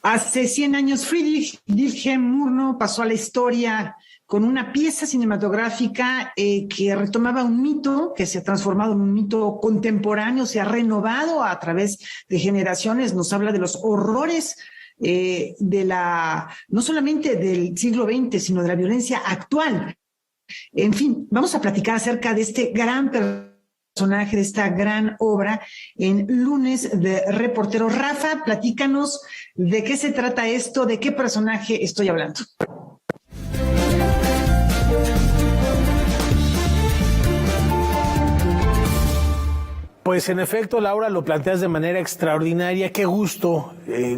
Hace 100 años, Friedrich Wilhelm Murnau pasó a la historia con una pieza cinematográfica que retomaba un mito que se ha transformado en un mito contemporáneo, se ha renovado a través de generaciones, nos habla de los horrores no solamente del siglo XX, sino de la violencia actual. En fin, vamos a platicar acerca de este gran personaje, de esta gran obra en Lunes de Reportero. Rafa, platícanos de qué se trata esto, de qué personaje estoy hablando. Pues en efecto, Laura, lo planteas de manera extraordinaria. Qué gusto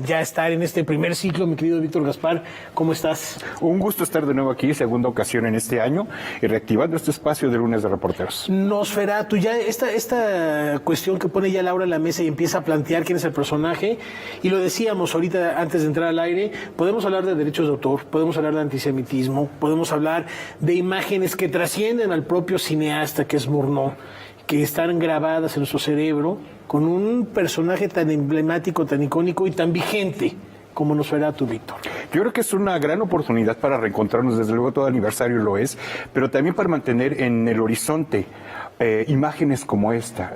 ya estar en este primer ciclo, mi querido Víctor Gaspar. ¿Cómo estás? Un gusto estar de nuevo aquí, segunda ocasión en este año, y reactivando este espacio de Lunes de Reporteros. Nosferatu, ya esta cuestión que pone ya Laura en la mesa y empieza a plantear quién es el personaje, y lo decíamos ahorita antes de entrar al aire, podemos hablar de derechos de autor, podemos hablar de antisemitismo, podemos hablar de imágenes que trascienden al propio cineasta que es Murnau, que están grabadas en nuestro cerebro con un personaje tan emblemático, tan icónico y tan vigente como Nosferatu, Víctor. Yo creo que es una gran oportunidad para reencontrarnos, desde luego todo aniversario lo es, pero también para mantener en el horizonte imágenes como esta,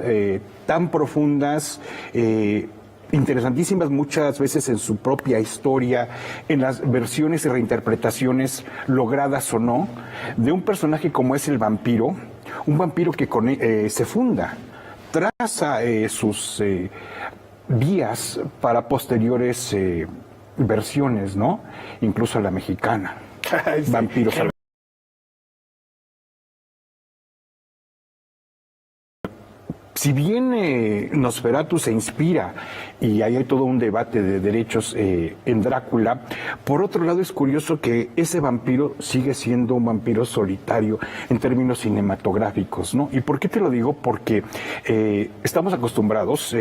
tan profundas, interesantísimas muchas veces en su propia historia, en las versiones y reinterpretaciones logradas o no, de un personaje como es el vampiro, un vampiro que se funda, traza sus vías para posteriores versiones, ¿no? Incluso la mexicana. Sí. Vampiros salvajes. Si bien Nosferatu se inspira, y ahí hay todo un debate de derechos en Drácula, por otro lado es curioso que ese vampiro sigue siendo un vampiro solitario en términos cinematográficos, ¿no? ¿Y por qué te lo digo? Porque estamos acostumbrados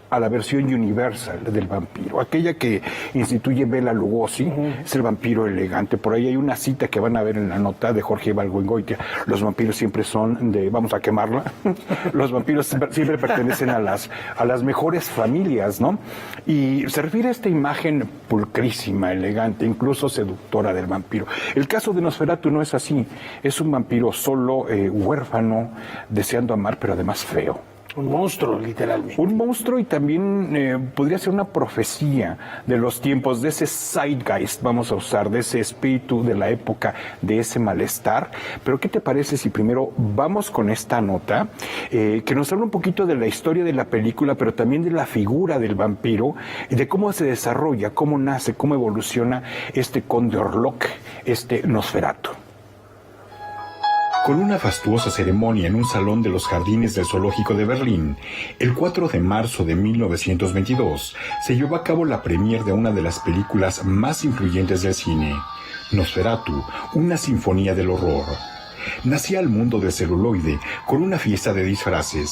a la versión universal del vampiro, aquella que instituye Bela Lugosi, es el vampiro elegante. Por ahí hay una cita que van a ver en la nota de Jorge Ibargüengoitia: los vampiros siempre son de, vamos a quemarla, los vampiros siempre pertenecen a las mejores familias, ¿no? Y se refiere a esta imagen pulcrísima, elegante, incluso seductora del vampiro. El caso de Nosferatu no es así, es un vampiro solo, huérfano, deseando amar, pero además feo. Un monstruo, literalmente. Un monstruo, y también podría ser una profecía de los tiempos, de ese zeitgeist, vamos a usar, de ese espíritu de la época, de ese malestar. Pero ¿qué te parece si primero vamos con esta nota que nos habla un poquito de la historia de la película, pero también de la figura del vampiro y de cómo se desarrolla, cómo nace, cómo evoluciona este conde Orlok, este Nosferatu? Con una fastuosa ceremonia en un salón de los jardines del Zoológico de Berlín, el 4 de marzo de 1922, se llevó a cabo la premier de una de las películas más influyentes del cine, Nosferatu, una sinfonía del horror. Nacía al mundo del celuloide con una fiesta de disfraces,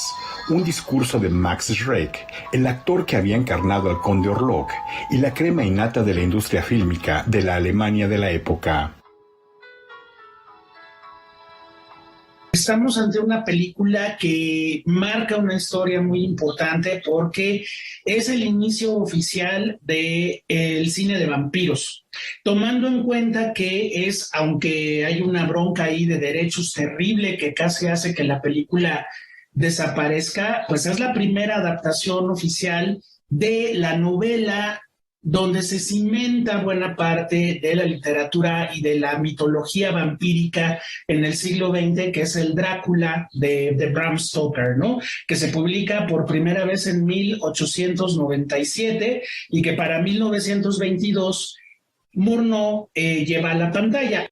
un discurso de Max Schreck, el actor que había encarnado al conde Orlok, y la crema innata de la industria fílmica de la Alemania de la época. Estamos ante una película que marca una historia muy importante porque es el inicio oficial del cine de vampiros, tomando en cuenta que es, aunque hay una bronca ahí de derechos terrible que casi hace que la película desaparezca, pues es la primera adaptación oficial de la novela donde se cimenta buena parte de la literatura y de la mitología vampírica en el siglo XX, que es el Drácula de Bram Stoker, ¿no? Que se publica por primera vez en 1897 y que para 1922 Murnau lleva a la pantalla.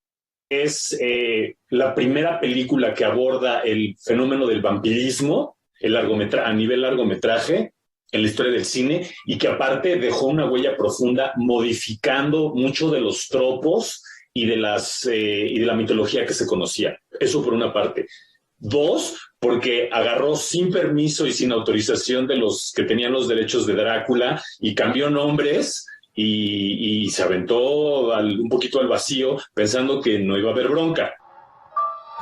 Es la primera película que aborda el fenómeno del vampirismo a nivel largometraje en la historia del cine, y que aparte dejó una huella profunda modificando mucho de los tropos y de la mitología que se conocía. Eso por una parte. Dos, porque agarró sin permiso y sin autorización de los que tenían los derechos de Drácula y cambió nombres y se aventó un poquito al vacío pensando que no iba a haber bronca.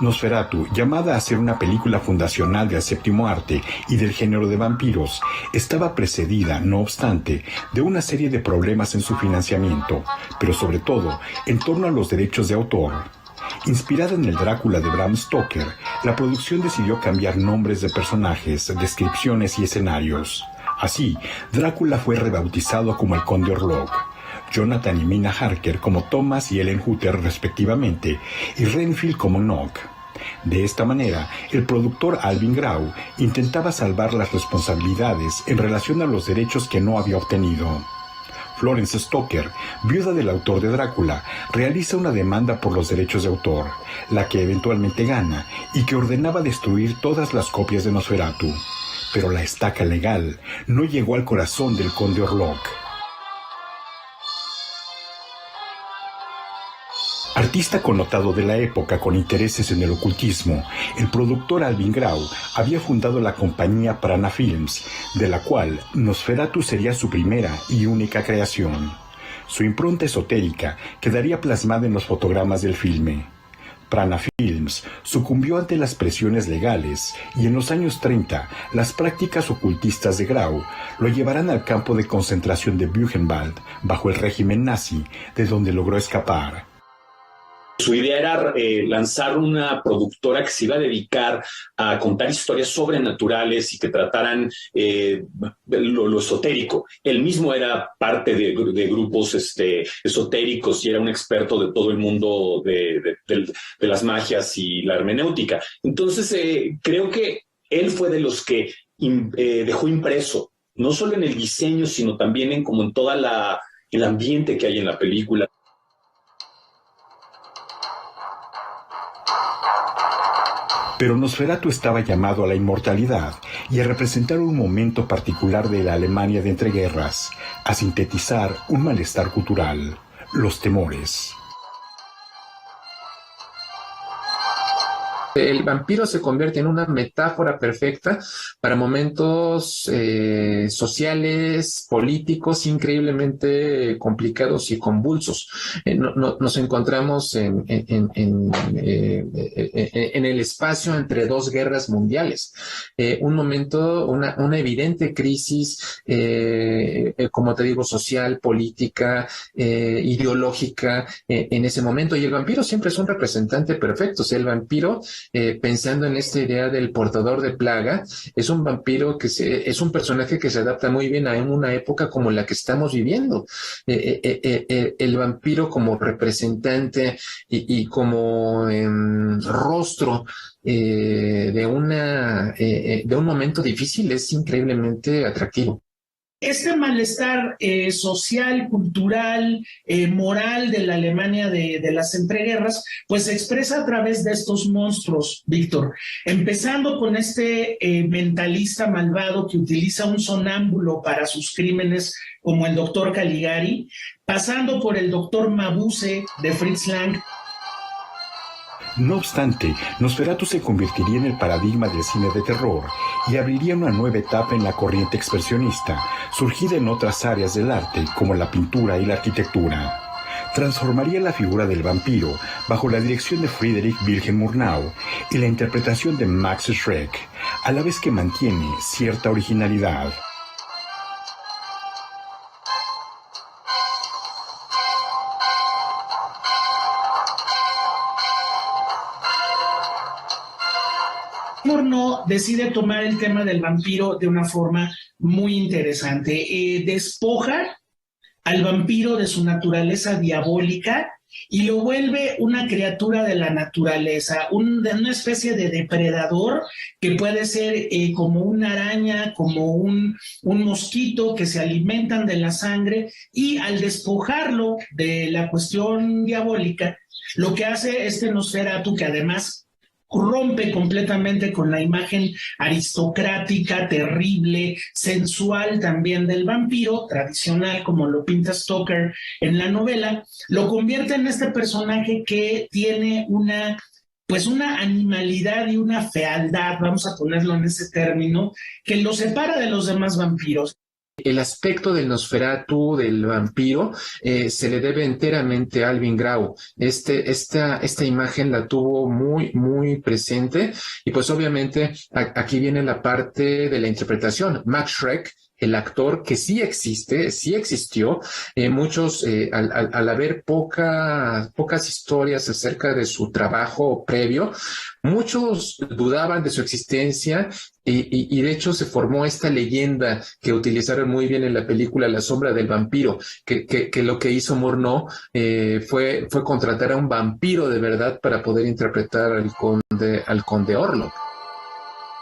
Nosferatu, llamada a ser una película fundacional del séptimo arte y del género de vampiros, estaba precedida, no obstante, de una serie de problemas en su financiamiento, pero sobre todo en torno a los derechos de autor. Inspirada en el Drácula de Bram Stoker, la producción decidió cambiar nombres de personajes, descripciones y escenarios. Así, Drácula fue rebautizado como el Conde Orlok, Jonathan y Mina Harker como Thomas y Ellen Hutter respectivamente, y Renfield como Nock. De esta manera, el productor Alvin Grau intentaba salvar las responsabilidades en relación a los derechos que no había obtenido. Florence Stoker, viuda del autor de Drácula, realiza una demanda por los derechos de autor, la que eventualmente gana y que ordenaba destruir todas las copias de Nosferatu. Pero la estaca legal no llegó al corazón del Conde Orlok. Artista connotado de la época con intereses en el ocultismo, el productor Alvin Grau había fundado la compañía Prana Films, de la cual Nosferatu sería su primera y única creación. Su impronta esotérica quedaría plasmada en los fotogramas del filme. Prana Films sucumbió ante las presiones legales y en los años 30 las prácticas ocultistas de Grau lo llevarán al campo de concentración de Buchenwald bajo el régimen nazi, de donde logró escapar. Su idea era lanzar una productora que se iba a dedicar a contar historias sobrenaturales y que trataran lo esotérico. Él mismo era parte de grupos esotéricos y era un experto de todo el mundo de las magias y la hermenéutica. Entonces, creo que él fue de los que dejó impreso, no solo en el diseño, sino también en todo el ambiente que hay en la película. Pero Nosferatu estaba llamado a la inmortalidad y a representar un momento particular de la Alemania de entreguerras, a sintetizar un malestar cultural, los temores. El vampiro se convierte en una metáfora perfecta para momentos sociales, políticos, increíblemente complicados y convulsos. Nos encontramos en el espacio entre dos guerras mundiales. Un momento, una evidente crisis, como te digo, social, política, ideológica en ese momento. Y el vampiro siempre es un representante perfecto. O sea, el vampiro, pensando en esta idea del portador de plaga, es un vampiro es un personaje que se adapta muy bien a una época como la que estamos viviendo. El vampiro como representante y como rostro de un momento difícil es increíblemente atractivo. Este malestar social, cultural, moral de la Alemania de las entreguerras, pues se expresa a través de estos monstruos, Víctor. Empezando con este mentalista malvado que utiliza un sonámbulo para sus crímenes, como el doctor Caligari, pasando por el doctor Mabuse de Fritz Lang. No obstante, Nosferatu se convertiría en el paradigma del cine de terror y abriría una nueva etapa en la corriente expresionista, surgida en otras áreas del arte como la pintura y la arquitectura. Transformaría la figura del vampiro bajo la dirección de Friedrich Wilhelm Murnau y la interpretación de Max Schreck, a la vez que mantiene cierta originalidad. Murnau decide tomar el tema del vampiro de una forma muy interesante. Despoja al vampiro de su naturaleza diabólica y lo vuelve una criatura de la naturaleza, una especie de depredador que puede ser como una araña, como un mosquito que se alimentan de la sangre, y al despojarlo de la cuestión diabólica, lo que hace este Nosferatu, que además rompe completamente con la imagen aristocrática, terrible, sensual también del vampiro, tradicional como lo pinta Stoker en la novela, lo convierte en este personaje que tiene una animalidad y una fealdad, vamos a ponerlo en ese término, que lo separa de los demás vampiros. El aspecto del Nosferatu, del vampiro, se le debe enteramente a Alvin Grau. Esta imagen la tuvo muy, muy presente, y pues obviamente aquí viene la parte de la interpretación. Max Schreck, el actor, que sí existe, sí existió. Muchos, al haber pocas historias acerca de su trabajo previo, muchos dudaban de su existencia, y de hecho se formó esta leyenda que utilizaron muy bien en la película La sombra del vampiro, que lo que hizo Murnau fue contratar a un vampiro de verdad para poder interpretar al conde Orlok.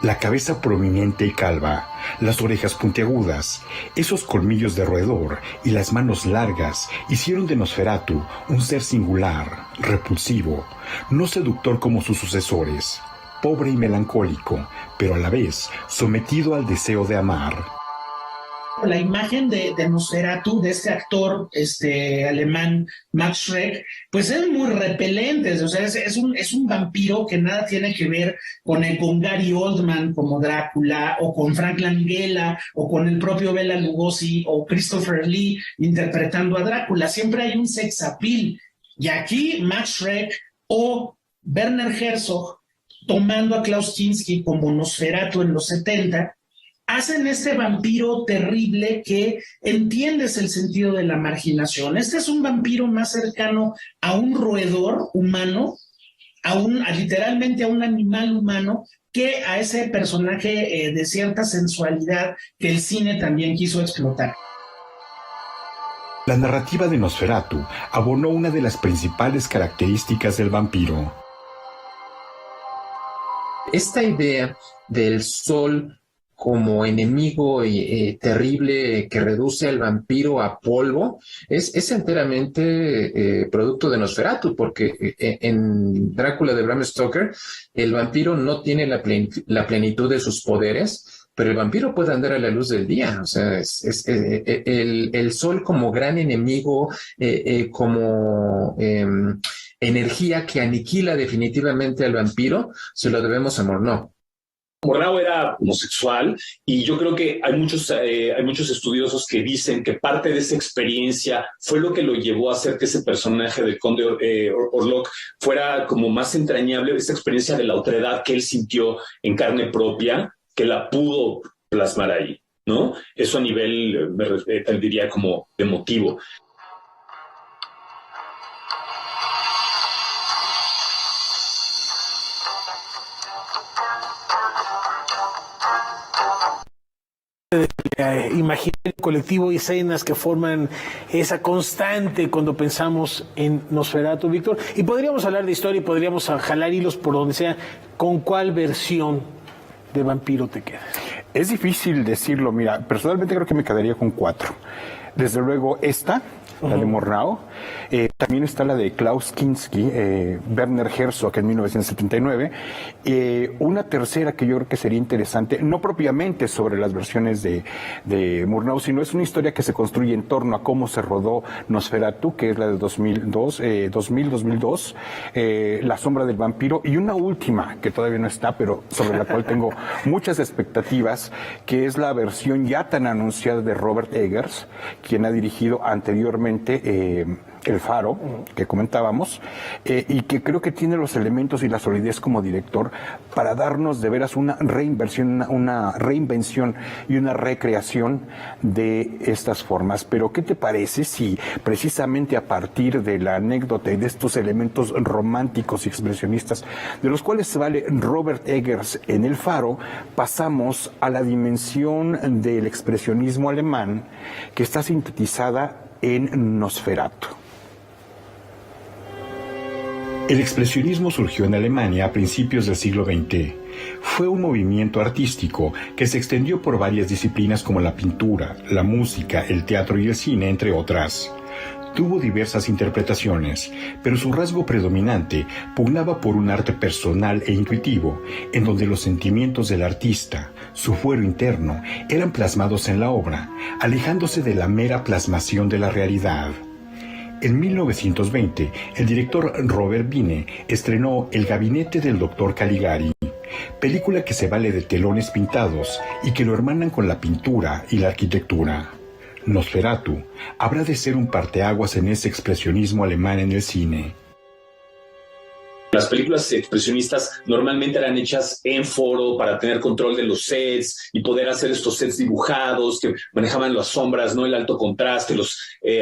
La cabeza prominente y calva, las orejas puntiagudas, esos colmillos de roedor y las manos largas hicieron de Nosferatu un ser singular, repulsivo, no seductor como sus sucesores, pobre y melancólico, pero a la vez sometido al deseo de amar. La imagen de Nosferatu, de este actor alemán Max Schreck, pues es muy repelente. O sea, es un vampiro que nada tiene que ver con Gary Oldman como Drácula, o con Frank Langella, o con el propio Bela Lugosi o Christopher Lee interpretando a Drácula. Siempre hay un sex appeal. Y aquí Max Schreck o Werner Herzog, tomando a Klaus Kinski como Nosferatu en los 70, hacen este vampiro terrible que entiendes el sentido de la marginación. Este es un vampiro más cercano a un roedor humano, literalmente a un animal humano, que a ese personaje de cierta sensualidad que el cine también quiso explotar. La narrativa de Nosferatu abonó una de las principales características del vampiro. Esta idea del sol como enemigo terrible que reduce al vampiro a polvo es enteramente producto de Nosferatu, porque en Drácula de Bram Stoker el vampiro no tiene la plenitud de sus poderes, pero el vampiro puede andar a la luz del día. O sea, el sol como gran enemigo, como energía que aniquila definitivamente al vampiro, se lo debemos a Murnau. Murnau era homosexual, y yo creo que hay muchos estudiosos que dicen que parte de esa experiencia fue lo que lo llevó a hacer que ese personaje del conde Orlok fuera como más entrañable, esa experiencia de la otredad que él sintió en carne propia, que la pudo plasmar ahí, ¿no? Eso a nivel, diría, como emotivo. Imaginar el colectivo y escenas que forman esa constante cuando pensamos en Nosferatu, Víctor. Y podríamos hablar de historia y podríamos jalar hilos por donde sea. ¿Con cuál versión de vampiro te quedas? Es difícil decirlo. Mira, personalmente creo que me quedaría con 4. Desde luego esta, la de Murnau. También está la de Klaus Kinski, Werner Herzog en 1979. Una tercera que yo creo que sería interesante, no propiamente sobre las versiones de Murnau, sino es una historia que se construye en torno a cómo se rodó Nosferatu, que es la de 2002, La sombra del vampiro, y una última que todavía no está, pero sobre la cual tengo muchas expectativas, que es la versión ya tan anunciada de Robert Eggers, quien ha dirigido anteriormente El Faro, que comentábamos, y que creo que tiene los elementos y la solidez como director para darnos de veras una reinvención y una recreación de estas formas. Pero ¿qué te parece si precisamente a partir de la anécdota y de estos elementos románticos y expresionistas, de los cuales se vale Robert Eggers en El Faro, pasamos a la dimensión del expresionismo alemán que está sintetizada en Nosferatu? El expresionismo surgió en Alemania a principios del siglo XX. Fue un movimiento artístico que se extendió por varias disciplinas como la pintura, la música, el teatro y el cine, entre otras. Tuvo diversas interpretaciones, pero su rasgo predominante pugnaba por un arte personal e intuitivo, en donde los sentimientos del artista, su fuero interno, eran plasmados en la obra, alejándose de la mera plasmación de la realidad. En 1920, el director Robert Wiene estrenó El gabinete del Dr. Caligari, película que se vale de telones pintados y que lo hermanan con la pintura y la arquitectura. Nosferatu habrá de ser un parteaguas en ese expresionismo alemán en el cine. Las películas expresionistas normalmente eran hechas en foro para tener control de los sets y poder hacer estos sets dibujados que manejaban las sombras, ¿no? El alto contraste, los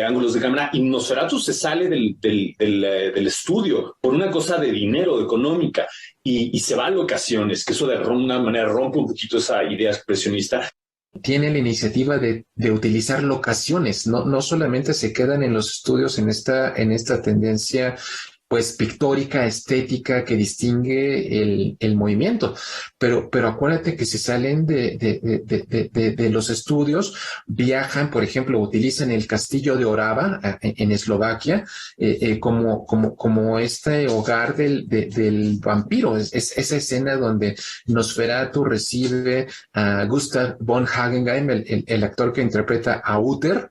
ángulos de cámara. Y Nosferatu se sale del estudio por una cosa de dinero, económica, y se va a locaciones, que eso de alguna manera rompe un poquito esa idea expresionista. Tiene la iniciativa de utilizar locaciones, no solamente se quedan en los estudios en esta tendencia pues pictórica, estética que distingue el movimiento, pero acuérdate que se salen de los estudios, viajan, por ejemplo, utilizan el castillo de Orava en Eslovaquia como este hogar del vampiro. Es esa escena donde Nosferatu recibe a Gustav von Hagenheim, el actor que interpreta a Uther.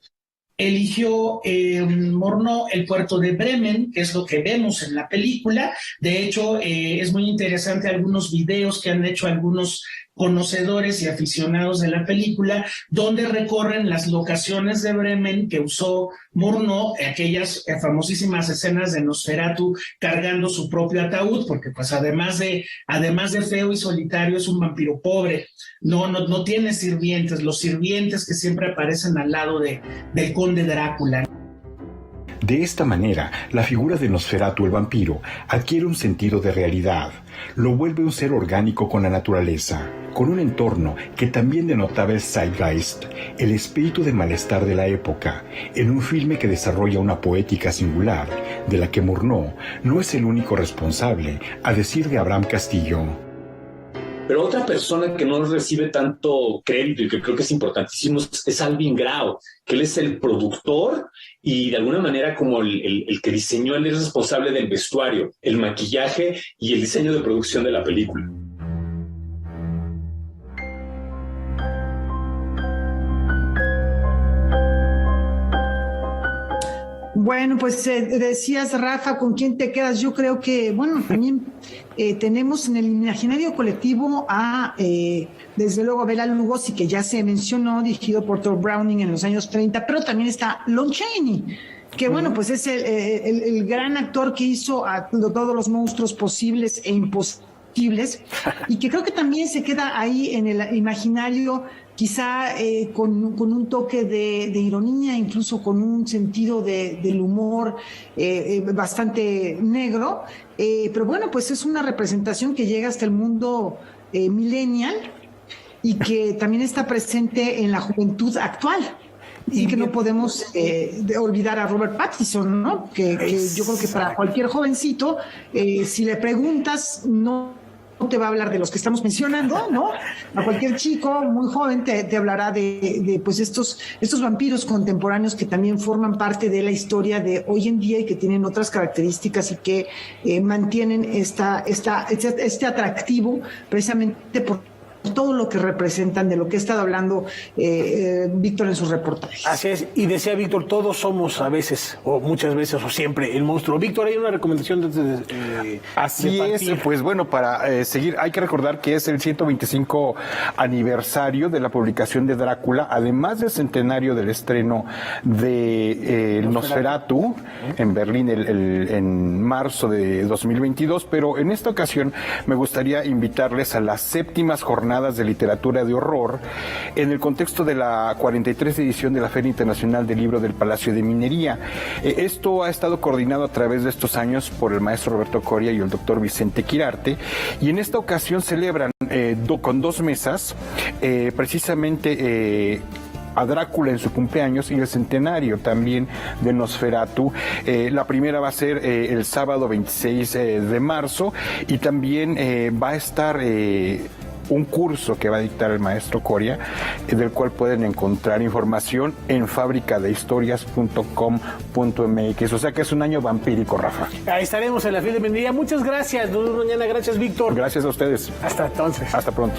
Eligió Murnau el puerto de Bremen, que es lo que vemos en la película. De hecho, es muy interesante algunos videos que han hecho algunos conocedores y aficionados de la película, donde recorren las locaciones de Bremen que usó Murnau, aquellas famosísimas escenas de Nosferatu cargando su propio ataúd, porque pues además de feo y solitario es un vampiro pobre, no tiene sirvientes, los sirvientes que siempre aparecen al lado del conde Drácula. De esta manera, la figura de Nosferatu el vampiro adquiere un sentido de realidad, lo vuelve un ser orgánico con la naturaleza, con un entorno que también denotaba el zeitgeist, el espíritu de malestar de la época, en un filme que desarrolla una poética singular, de la que Murnau no es el único responsable, a decir de Abraham Castillo. Pero otra persona que no recibe tanto crédito y que creo que es importantísimo es Alvin Grau, que él es el productor y de alguna manera como el que diseñó, él es responsable del vestuario, el maquillaje y el diseño de producción de la película. Bueno, pues decías, Rafa, ¿con quién te quedas? Yo creo que, bueno, también tenemos en el imaginario colectivo a, desde luego, Bela Lugosi, que ya se mencionó, dirigido por Tod Browning en los años 30, pero también está Lon Chaney, que bueno, pues es el gran actor que hizo a todos los monstruos posibles e imposibles, y que creo que también se queda ahí en el imaginario, quizá con un toque de ironía, incluso con un sentido del humor bastante negro, pero bueno, pues es una representación que llega hasta el mundo millennial y que también está presente en la juventud actual. Y que no podemos olvidar a Robert Pattinson, ¿no? Que yo creo que para cualquier jovencito, si le preguntas, no te va a hablar de los que estamos mencionando, ¿no? A cualquier chico muy joven te hablará de pues estos vampiros contemporáneos que también forman parte de la historia de hoy en día y que tienen otras características y que mantienen este atractivo precisamente por todo lo que representan, de lo que ha estado hablando Víctor en sus reportajes. Así es, y decía Víctor, todos somos a veces, o muchas veces, o siempre, el monstruo. Víctor, hay una recomendación Así es, pues bueno, para seguir, hay que recordar que es el 125 aniversario de la publicación de Drácula, además del centenario del estreno de Nosferatu en Berlín en marzo de 2022, pero en esta ocasión me gustaría invitarles a las séptimas jornadas de literatura de horror en el contexto de la 43 edición de la Feria Internacional del Libro del Palacio de Minería. Esto ha estado coordinado a través de estos años por el maestro Roberto Coria y el doctor Vicente Quirarte, y en esta ocasión celebran con 2 mesas precisamente a Drácula en su cumpleaños y el centenario también de Nosferatu. La primera va a ser el sábado 26 de marzo y también va a estar un curso que va a dictar el maestro Coria, del cual pueden encontrar información en fabricadehistorias.com.mx. O sea que es un año vampírico, Rafa. Ahí estaremos en la Feria de Minería. Muchas gracias, nos vemos mañana. Gracias, Víctor. Gracias a ustedes. Hasta entonces. Hasta pronto.